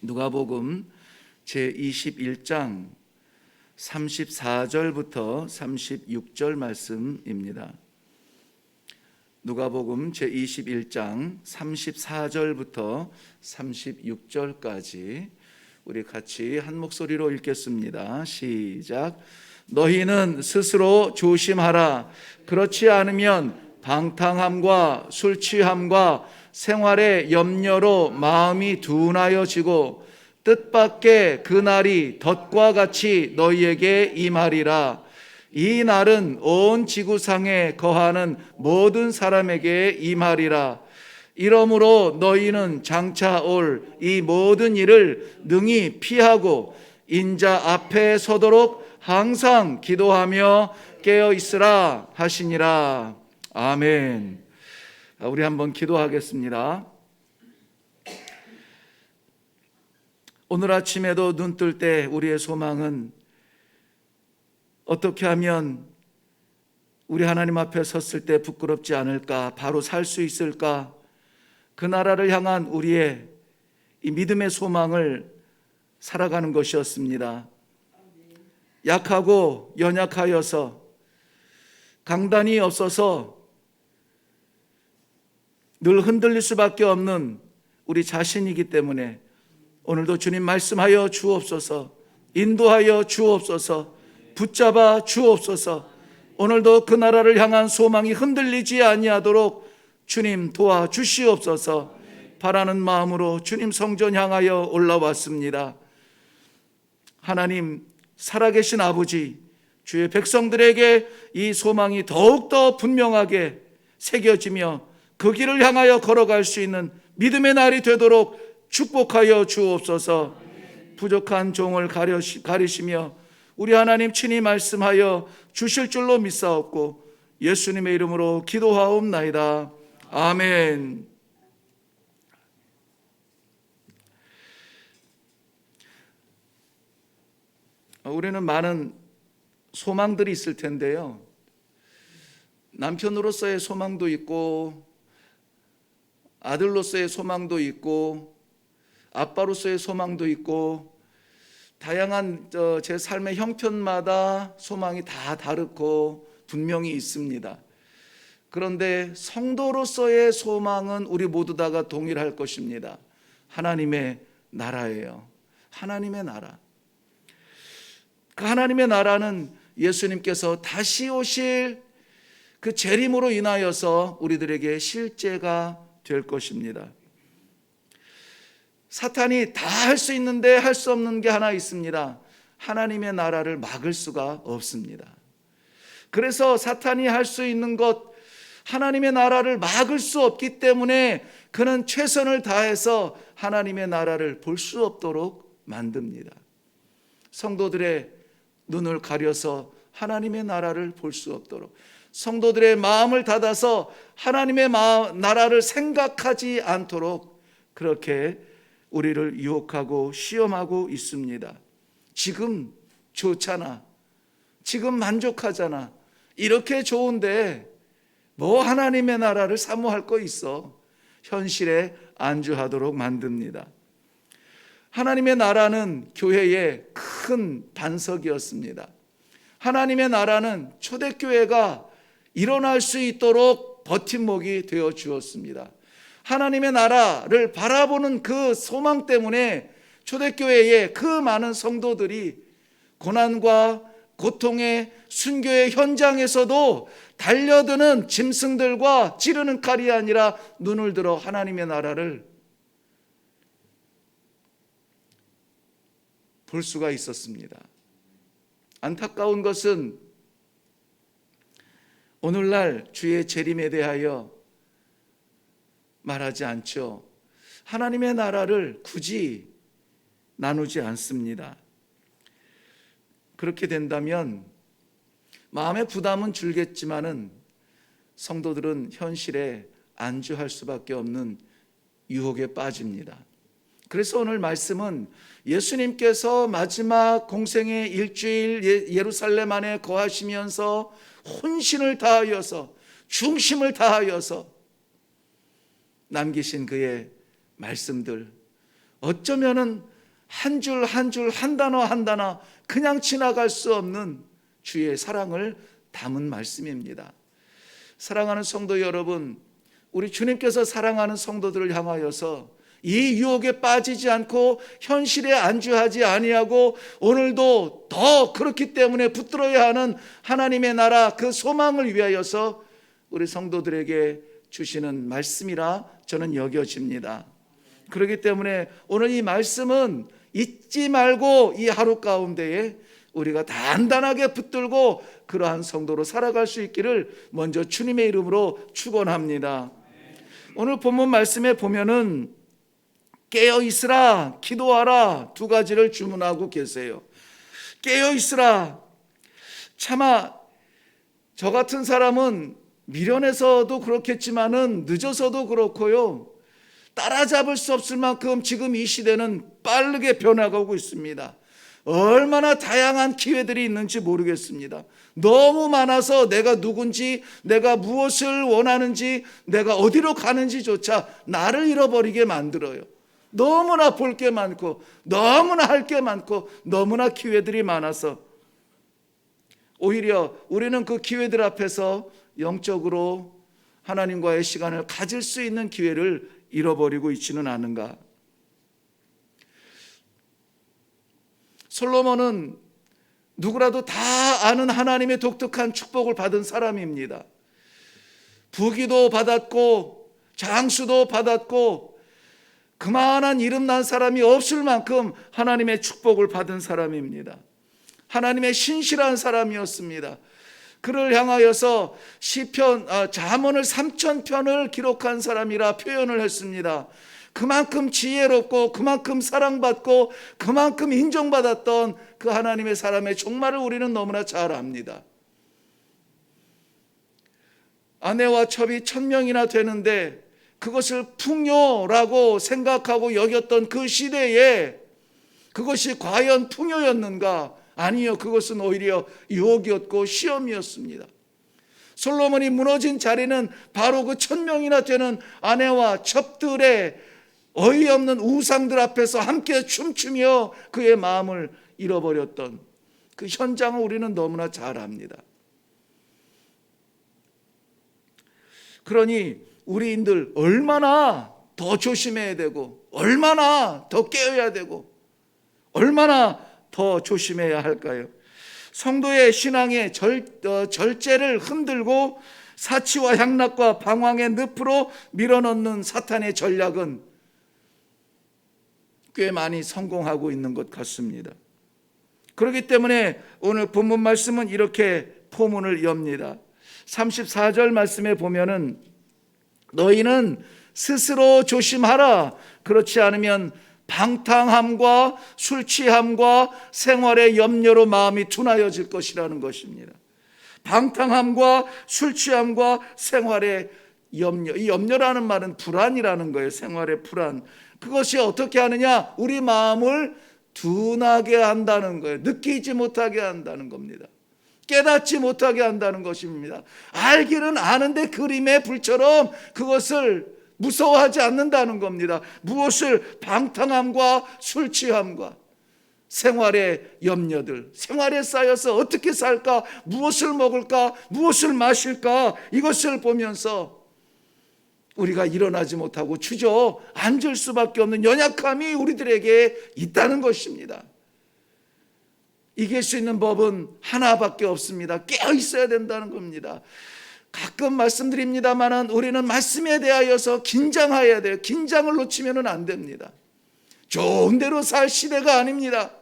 누가복음 제21장 34절부터 36절 말씀입니다. 누가복음 제21장 34절부터 36절까지 우리 같이 한 목소리로 읽겠습니다. 시작. 너희는 스스로 조심하라. 그렇지 않으면 방탕함과 술 취함과 생활의 염려로 마음이 둔하여지고 뜻밖의 그 날이 덫과 같이 너희에게 임하리라. 이 날은 온 지구상에 거하는 모든 사람에게 임하리라. 이러므로 너희는 장차 올 이 모든 일을 능히 피하고 인자 앞에 서도록 항상 기도하며 깨어 있으라 하시니라. 아멘. 우리 한번 기도하겠습니다. 오늘 아침에도 눈 뜰 때 우리의 소망은 어떻게 하면 우리 하나님 앞에 섰을 때 부끄럽지 않을까, 바로 살 수 있을까, 그 나라를 향한 우리의 이 믿음의 소망을 살아가는 것이었습니다. 약하고 연약하여서 강단이 없어서 늘 흔들릴 수밖에 없는 우리 자신이기 때문에 오늘도 주님 말씀하여 주옵소서, 인도하여 주옵소서, 붙잡아 주옵소서. 오늘도 그 나라를 향한 소망이 흔들리지 아니하도록 주님 도와주시옵소서. 바라는 마음으로 주님 성전 향하여 올라왔습니다. 하나님, 살아계신 아버지, 주의 백성들에게 이 소망이 더욱더 분명하게 새겨지며 그 길을 향하여 걸어갈 수 있는 믿음의 날이 되도록 축복하여 주옵소서. 부족한 종을 가리시며 우리 하나님 친히 말씀하여 주실 줄로 믿사옵고 예수님의 이름으로 기도하옵나이다. 아멘. 우리는 많은 소망들이 있을 텐데요. 남편으로서의 소망도 있고, 아들로서의 소망도 있고, 아빠로서의 소망도 있고, 다양한 제 삶의 형편마다 소망이 다 다르고 분명히 있습니다. 그런데 성도로서의 소망은 우리 모두 다가 동일할 것입니다. 하나님의 나라예요. 하나님의 나라. 그 하나님의 나라는 예수님께서 다시 오실 그 재림으로 인하여서 우리들에게 실제가 될 것입니다. 사탄이 다 할 수 있는데 할 수 없는 게 하나 있습니다. 하나님의 나라를 막을 수가 없습니다. 그래서 사탄이 할 수 있는 것, 하나님의 나라를 막을 수 없기 때문에 그는 최선을 다해서 하나님의 나라를 볼 수 없도록 만듭니다. 성도들의 눈을 가려서 하나님의 나라를 볼 수 없도록, 성도들의 마음을 닫아서 하나님의 나라를 생각하지 않도록 그렇게 우리를 유혹하고 시험하고 있습니다. 지금 좋잖아, 지금 만족하잖아, 이렇게 좋은데 뭐 하나님의 나라를 사모할 거 있어. 현실에 안주하도록 만듭니다. 하나님의 나라는 교회의 큰 반석이었습니다. 하나님의 나라는 초대교회가 일어날 수 있도록 버팀목이 되어 주었습니다. 하나님의 나라를 바라보는 그 소망 때문에 초대교회의 그 많은 성도들이 고난과 고통의 순교의 현장에서도 달려드는 짐승들과 찌르는 칼이 아니라 눈을 들어 하나님의 나라를 볼 수가 있었습니다. 안타까운 것은 오늘날 주의 재림에 대하여 말하지 않죠. 하나님의 나라를 굳이 나누지 않습니다. 그렇게 된다면 마음의 부담은 줄겠지만은 성도들은 현실에 안주할 수밖에 없는 유혹에 빠집니다. 그래서 오늘 말씀은 예수님께서 마지막 공생의 일주일 예루살렘 안에 거하시면서 혼신을 다하여서 중심을 다하여서 남기신 그의 말씀들, 어쩌면은 한 줄 한 줄, 한 단어 한 단어 그냥 지나갈 수 없는 주의 사랑을 담은 말씀입니다. 사랑하는 성도 여러분, 우리 주님께서 사랑하는 성도들을 향하여서 이 유혹에 빠지지 않고 현실에 안주하지 아니하고 오늘도 더 그렇기 때문에 붙들어야 하는 하나님의 나라, 그 소망을 위하여서 우리 성도들에게 주시는 말씀이라 저는 여겨집니다. 그렇기 때문에 오늘 이 말씀은 잊지 말고 이 하루 가운데에 우리가 단단하게 붙들고 그러한 성도로 살아갈 수 있기를 먼저 주님의 이름으로 축원합니다. 오늘 본문 말씀에 보면은 깨어 있으라, 기도하라 두 가지를 주문하고 계세요. 깨어 있으라. 차마 저 같은 사람은 미련해서도 그렇겠지만은 늦어서도 그렇고요, 따라잡을 수 없을 만큼 지금 이 시대는 빠르게 변화가고 있습니다. 얼마나 다양한 기회들이 있는지 모르겠습니다. 너무 많아서 내가 누군지, 내가 무엇을 원하는지, 내가 어디로 가는지조차 나를 잃어버리게 만들어요. 너무나 볼 게 많고, 너무나 할 게 많고, 너무나 기회들이 많아서 오히려 우리는 그 기회들 앞에서 영적으로 하나님과의 시간을 가질 수 있는 기회를 잃어버리고 있지는 않은가. 솔로몬은 누구라도 다 아는 하나님의 독특한 축복을 받은 사람입니다. 부귀도 받았고 장수도 받았고 그만한 이름난 사람이 없을 만큼 하나님의 축복을 받은 사람입니다. 하나님의 신실한 사람이었습니다. 그를 향하여서 시편, 잠언을 3000편을 기록한 사람이라 표현을 했습니다. 그만큼 지혜롭고 그만큼 사랑받고 그만큼 인정받았던 그 하나님의 사람의 종말을 우리는 너무나 잘 압니다. 아내와 첩이 1000명이나 되는데 그것을 풍요라고 생각하고 여겼던 그 시대에 그것이 과연 풍요였는가? 아니요, 그것은 오히려 유혹이었고 시험이었습니다. 솔로몬이 무너진 자리는 바로 그 1000명이나 되는 아내와 첩들의 어이없는 우상들 앞에서 함께 춤추며 그의 마음을 잃어버렸던 그 현장을 우리는 너무나 잘 압니다. 그러니 우리인들 얼마나 더 조심해야 되고, 얼마나 더 깨어야 되고, 얼마나 더 조심해야 할까요? 성도의 신앙의 절제를 흔들고 사치와 향락과 방황의 늪으로 밀어넣는 사탄의 전략은 꽤 많이 성공하고 있는 것 같습니다. 그렇기 때문에 오늘 본문 말씀은 이렇게 포문을 엽니다. 34절 말씀에 보면은 너희는 스스로 조심하라. 그렇지 않으면 방탕함과 술 취함과 생활의 염려로 마음이 둔하여질 것이라는 것입니다. 방탕함과 술 취함과 생활의 염려, 이 염려라는 말은 불안이라는 거예요. 생활의 불안. 그것이 어떻게 하느냐? 우리 마음을 둔하게 한다는 거예요. 느끼지 못하게 한다는 겁니다. 깨닫지 못하게 한다는 것입니다. 알기는 아는데 그림의 불처럼 그것을 무서워하지 않는다는 겁니다. 무엇을? 방탕함과 술 취함과 생활의 염려들, 생활에 쌓여서 어떻게 살까, 무엇을 먹을까, 무엇을 마실까, 이것을 보면서 우리가 일어나지 못하고 주저앉을 수밖에 없는 연약함이 우리들에게 있다는 것입니다. 이길 수 있는 법은 하나밖에 없습니다. 깨어 있어야 된다는 겁니다. 가끔 말씀드립니다만 우리는 말씀에 대하여서 긴장해야 돼요. 긴장을 놓치면 안 됩니다. 좋은 대로 살 시대가 아닙니다.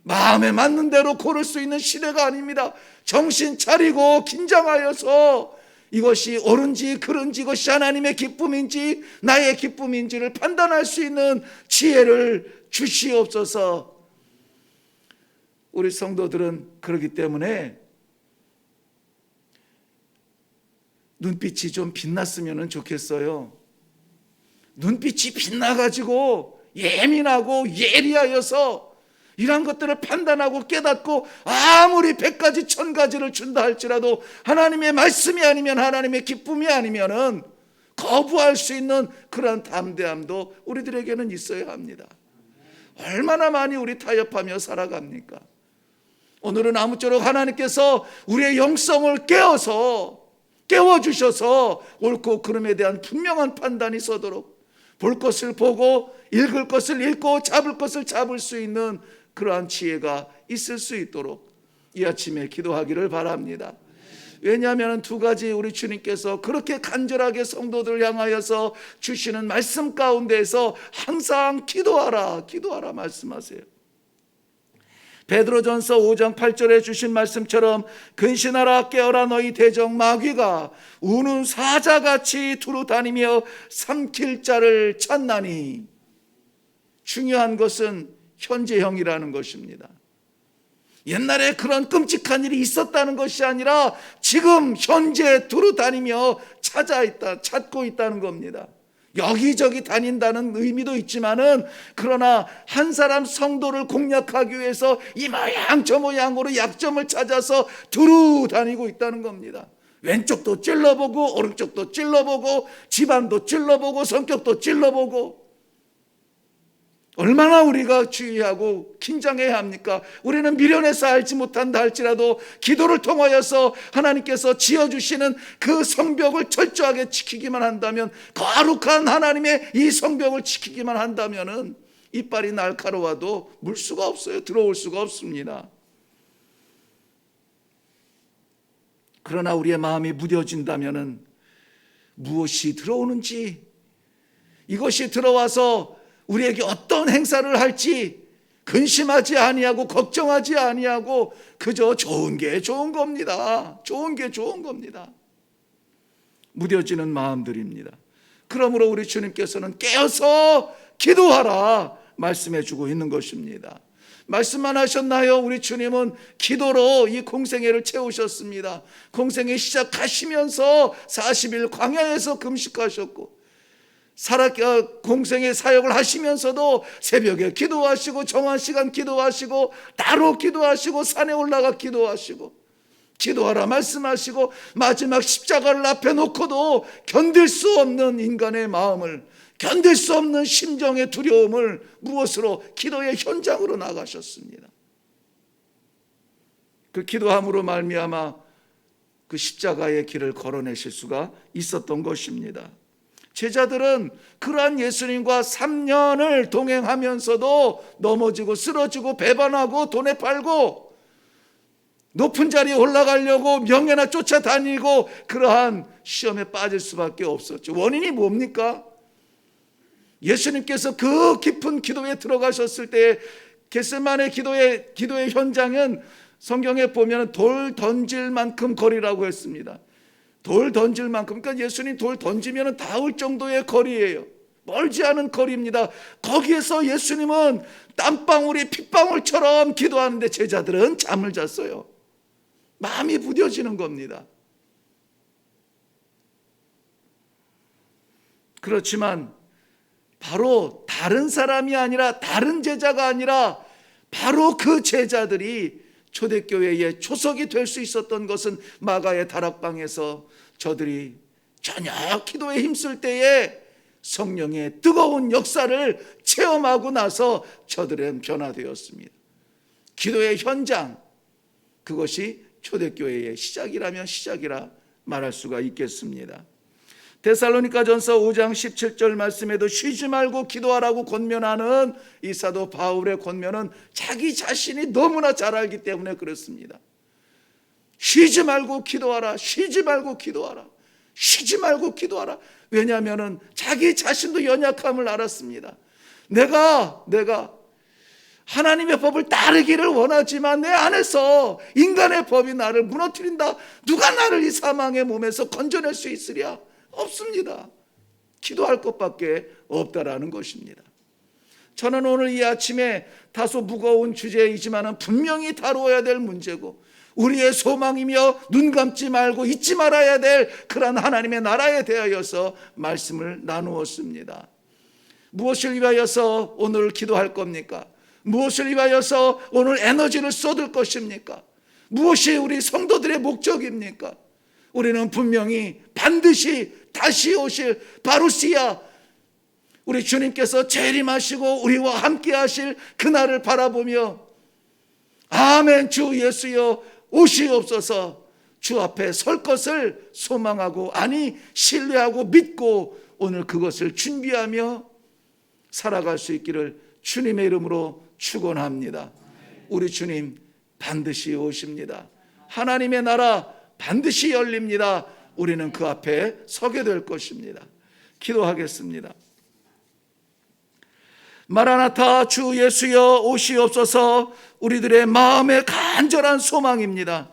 마음에 맞는 대로 고를 수 있는 시대가 아닙니다. 정신 차리고 긴장하여서 이것이 옳은지 그른지, 이것이 하나님의 기쁨인지 나의 기쁨인지를 판단할 수 있는 지혜를 주시옵소서. 우리 성도들은 그렇기 때문에 눈빛이 좀 빛났으면 좋겠어요. 눈빛이 빛나가지고 예민하고 예리하여서 이런 것들을 판단하고 깨닫고 아무리 100가지 1000가지를 준다 할지라도 하나님의 말씀이 아니면, 하나님의 기쁨이 아니면은 거부할 수 있는 그런 담대함도 우리들에게는 있어야 합니다. 얼마나 많이 우리 타협하며 살아갑니까? 오늘은 아무쪼록 하나님께서 우리의 영성을 깨워주셔서 옳고 그름에 대한 분명한 판단이 서도록 볼 것을 보고 읽을 것을 읽고 잡을 것을 잡을 수 있는 그러한 지혜가 있을 수 있도록 이 아침에 기도하기를 바랍니다. 왜냐하면 두 가지 우리 주님께서 그렇게 간절하게 성도들 향하여서 주시는 말씀 가운데에서 항상 기도하라 말씀하세요. 베드로전서 5장 8절에 주신 말씀처럼 근신하라 깨어라 너희 대적 마귀가 우는 사자같이 두루 다니며 삼킬 자를 찾나니. 중요한 것은 현재형이라는 것입니다. 옛날에 그런 끔찍한 일이 있었다는 것이 아니라 지금 현재 두루 다니며 찾고 있다는 겁니다. 여기저기 다닌다는 의미도 있지만은 그러나 한 사람 성도를 공략하기 위해서 이 모양 저 모양으로 약점을 찾아서 두루 다니고 있다는 겁니다. 왼쪽도 찔러보고 오른쪽도 찔러보고 집안도 찔러보고 성격도 찔러보고 얼마나 우리가 주의하고 긴장해야 합니까? 우리는 미련해서 알지 못한다 할지라도 기도를 통하여서 하나님께서 지어주시는 그 성벽을 철저하게 지키기만 한다면, 거룩한 하나님의 이 성벽을 지키기만 한다면은 이빨이 날카로워도 물 수가 없어요. 들어올 수가 없습니다. 그러나 우리의 마음이 무뎌진다면은 무엇이 들어오는지, 이것이 들어와서 우리에게 어떤 행사를 할지 근심하지 아니하고 걱정하지 아니하고 그저 좋은 게 좋은 겁니다. 좋은 게 좋은 겁니다. 무뎌지는 마음들입니다. 그러므로 우리 주님께서는 깨어서 기도하라 말씀해 주고 있는 것입니다. 말씀만 하셨나요? 우리 주님은 기도로 이 공생애를 채우셨습니다. 공생애 시작하시면서 40일 광야에서 금식하셨고 공생의 사역을 하시면서도 새벽에 기도하시고 정한 시간 기도하시고 따로 기도하시고 산에 올라가 기도하시고 기도하라 말씀하시고 마지막 십자가를 앞에 놓고도 견딜 수 없는 인간의 마음을, 견딜 수 없는 심정의 두려움을 무엇으로? 기도의 현장으로 나가셨습니다. 그 기도함으로 말미암아 그 십자가의 길을 걸어내실 수가 있었던 것입니다. 제자들은 그러한 예수님과 3년을 동행하면서도 넘어지고 쓰러지고 배반하고 돈에 팔고 높은 자리에 올라가려고 명예나 쫓아다니고 그러한 시험에 빠질 수밖에 없었죠. 원인이 뭡니까? 예수님께서 그 깊은 기도에 들어가셨을 때 겟세마네 기도의 현장은 성경에 보면 돌 던질 만큼 거리라고 했습니다. 돌 던질 만큼, 그러니까 예수님 돌 던지면 닿을 정도의 거리예요. 멀지 않은 거리입니다. 거기에서 예수님은 땀방울이 핏방울처럼 기도하는데 제자들은 잠을 잤어요. 마음이 무뎌지는 겁니다. 그렇지만 바로 다른 사람이 아니라, 다른 제자가 아니라 바로 그 제자들이 초대교회의 초석이 될 수 있었던 것은 마가의 다락방에서 저들이 저녁 기도에 힘쓸 때에 성령의 뜨거운 역사를 체험하고 나서 저들은 변화되었습니다. 기도의 현장, 그것이 초대교회의 시작이라면 시작이라 말할 수가 있겠습니다. 데살로니가전서 5장 17절 말씀에도 쉬지 말고 기도하라고 권면하는 이 사도 바울의 권면은 자기 자신이 너무나 잘 알기 때문에 그렇습니다. 쉬지 말고 기도하라, 쉬지 말고 기도하라, 쉬지 말고 기도하라. 왜냐하면 자기 자신도 연약함을 알았습니다. 내가 하나님의 법을 따르기를 원하지만 내 안에서 인간의 법이 나를 무너뜨린다. 누가 나를 이 사망의 몸에서 건져낼 수 있으랴? 없습니다. 기도할 것밖에 없다라는 것입니다. 저는 오늘 이 아침에 다소 무거운 주제이지만 분명히 다루어야 될 문제고 우리의 소망이며 눈 감지 말고 잊지 말아야 될 그러한 하나님의 나라에 대하여서 말씀을 나누었습니다. 무엇을 위하여서 오늘 기도할 겁니까? 무엇을 위하여서 오늘 에너지를 쏟을 것입니까? 무엇이 우리 성도들의 목적입니까? 우리는 분명히 반드시 다시 오실 바루시아, 우리 주님께서 재림하시고 우리와 함께 하실 그날을 바라보며 아멘 주 예수여 오시옵소서 주 앞에 설 것을 소망하고 아니 신뢰하고 믿고 오늘 그것을 준비하며 살아갈 수 있기를 주님의 이름으로 축원합니다. 우리 주님 반드시 오십니다. 하나님의 나라 반드시 열립니다. 우리는 그 앞에 서게 될 것입니다. 기도하겠습니다. 마라나타 주 예수여 오시옵소서 우리들의 마음의 간절한 소망입니다.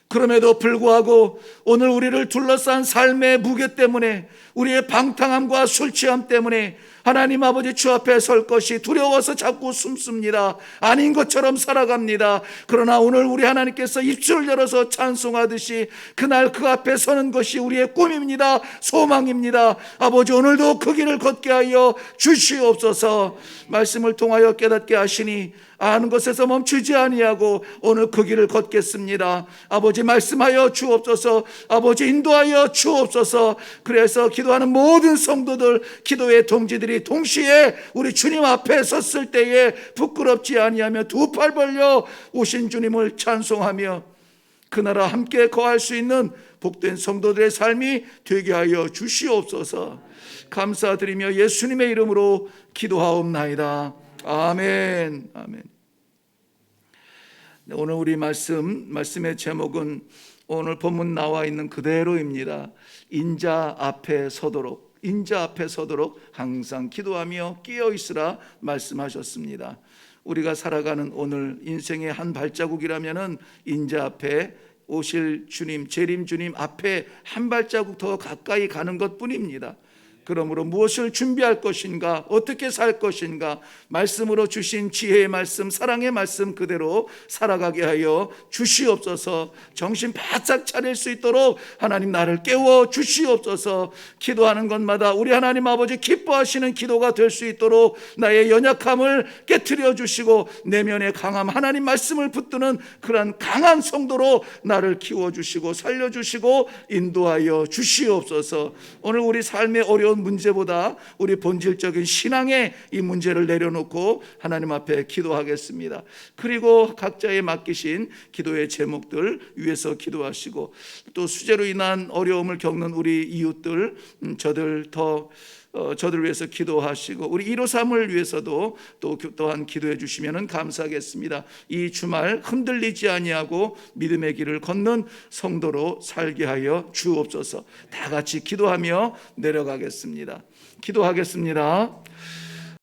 그럼에도 불구하고 오늘 우리를 둘러싼 삶의 무게 때문에 우리의 방탕함과 술 취함 때문에 하나님 아버지 주 앞에 설 것이 두려워서 자꾸 숨습니다. 아닌 것처럼 살아갑니다. 그러나 오늘 우리 하나님께서 입술을 열어서 찬송하듯이 그날 그 앞에 서는 것이 우리의 꿈입니다. 소망입니다. 아버지 오늘도 그 길을 걷게 하여 주시옵소서. 말씀을 통하여 깨닫게 하시니 아는 것에서 멈추지 아니하고 오늘 그 길을 걷겠습니다. 아버지 말씀하여 주옵소서. 아버지 인도하여 주옵소서. 그래서 기도하는 모든 성도들 기도의 동지들이 동시에 우리 주님 앞에 섰을 때에 부끄럽지 아니하며 두 팔 벌려 오신 주님을 찬송하며 그 나라 함께 거할 수 있는 복된 성도들의 삶이 되게 하여 주시옵소서. 감사드리며 예수님의 이름으로 기도하옵나이다. 아멘. 아멘. 오늘 우리 말씀의 제목은 오늘 본문 나와 있는 그대로입니다. 인자 앞에 서도록 항상 기도하며 끼어 있으라 말씀하셨습니다. 우리가 살아가는 오늘 인생의 한 발자국이라면은 인자 앞에 오실 주님, 재림 주님 앞에 한 발자국 더 가까이 가는 것뿐입니다. 그러므로 무엇을 준비할 것인가, 어떻게 살 것인가, 말씀으로 주신 지혜의 말씀, 사랑의 말씀 그대로 살아가게 하여 주시옵소서. 정신 바짝 차릴 수 있도록 하나님 나를 깨워 주시옵소서. 기도하는 것마다 우리 하나님 아버지 기뻐하시는 기도가 될 수 있도록 나의 연약함을 깨트려 주시고 내면의 강함, 하나님 말씀을 붙드는 그러한 강한 성도로 나를 키워주시고 살려주시고 인도하여 주시옵소서. 오늘 우리 삶의 어려운 문제보다 우리 본질적인 신앙의 이 문제를 내려놓고 하나님 앞에 기도하겠습니다. 그리고 각자의 맡기신 기도의 제목들 위해서 기도하시고 또 수재로 인한 어려움을 겪는 우리 이웃들 저들 위해서 기도하시고 우리 153을 위해서도 또한 기도해 주시면 감사하겠습니다. 이 주말 흔들리지 아니하고 믿음의 길을 걷는 성도로 살게 하여 주옵소서. 다 같이 기도하며 내려가겠습니다. 기도하겠습니다.